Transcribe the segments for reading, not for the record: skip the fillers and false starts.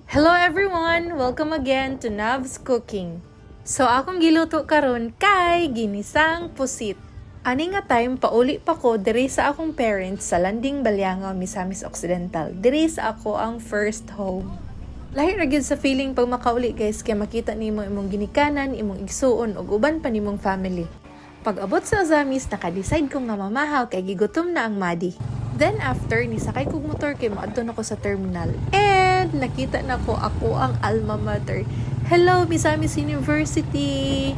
Hello everyone! Welcome again to Nav's Cooking. So akong giluto karon kay ginisang pusit. Ani nga time pauli pa ko diri sa akong parents sa Landing Baliangaw, Misamis Occidental. Diri sa ako ang first home. Lahi ra gyud sa feeling pag makauli guys kay makita nimo imong ginikanan, imong igsuon ug uban pa nimong family. Pag abot sa Ozamis, naka-decide kong nga mamahaw kay gigutom na ang madi. Then after, nisakay kong motor kay maadto na ko sa terminal. And nakita na ko ako ang alma mater. Hello, Misamis University!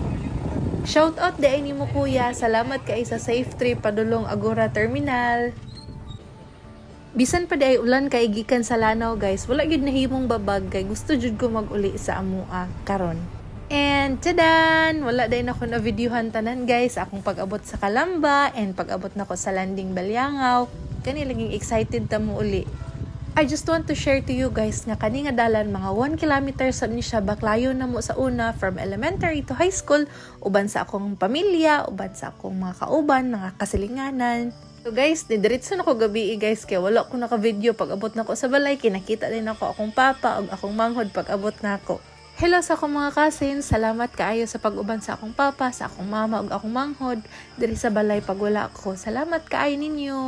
Shout out day ni mo kuya. Salamat kay sa safe trip padulong Agora Terminal. Bisan pa day ulan kay gikan sa Lanao guys. Wala gyud nahimong babag kay gusto jud ko mag-uli sa amua karon. And tadan! Wala day na ko na videohan tanan guys. Akong pag-abot sa Calamba and pag-abot na ko sa Landing Baliangaw. Kani laging excited ta mo uli. I just want to share to you guys nga kani nga dalan mga 1 kilometer sa ni siya baklayo na mo sa una from elementary to high school uban sa akong pamilya, uban sa akong mga kauban, mga kasilinganan. So guys, didiretso na ko gabi guys kay wala ko naka-video pag abot na ko sa balay, kinakita din ako akong papa ug akong manghod pag abot na ako. Hello sa akong mga cousins, salamat kaayo sa pag-uban sa akong papa, sa akong mama ug akong manghod diri sa balay pag wala ko. Salamat kaayo ninyo.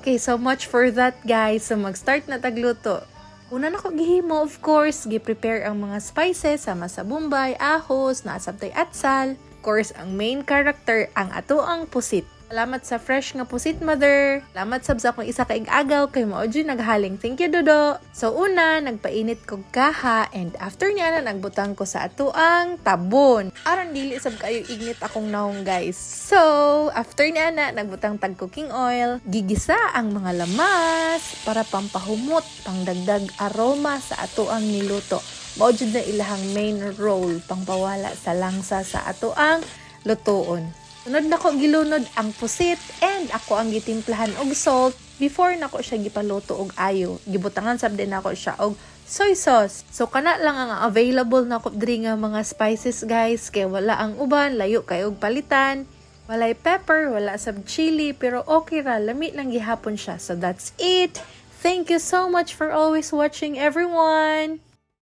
Okay, so much for that guys. So mag-start na tagluto. Una na ko gihimo, of course, gi-prepare ang mga spices sama sa bombay, ahos, naasabtay atsal. Of course, ang main character ang atoang pusit. Salamat sa fresh nga pusit mother. Salamat sab sa akong isa ka ig-agaw kay mao jud naghaling. Thank you Dodo. So una, nagpainit kog kaha and after niya na nagbutang ko sa atoang tabon. Aron dili sab kayo ignit akong nahong guys. So after niya na nagbutang tag cooking oil, gigisa ang mga lamas para pampahumot, pangdagdag aroma sa atoang niluto. Mao jud na ilahang main role pangpawala sa langsa sa atoang lutoon. Sunod na ko gilunod ang pusit and ako ang gitimplahan og salt before nako siya gipaluto og ayo. Gibutangan sab din nako siya og soy sauce. So kana lang ang available nako diri nga mga spices guys kay wala ang uban, layo kay og palitan. Walay pepper, wala sab chili pero okay ra, lami lang gihapon siya. So that's it. Thank you so much for always watching everyone.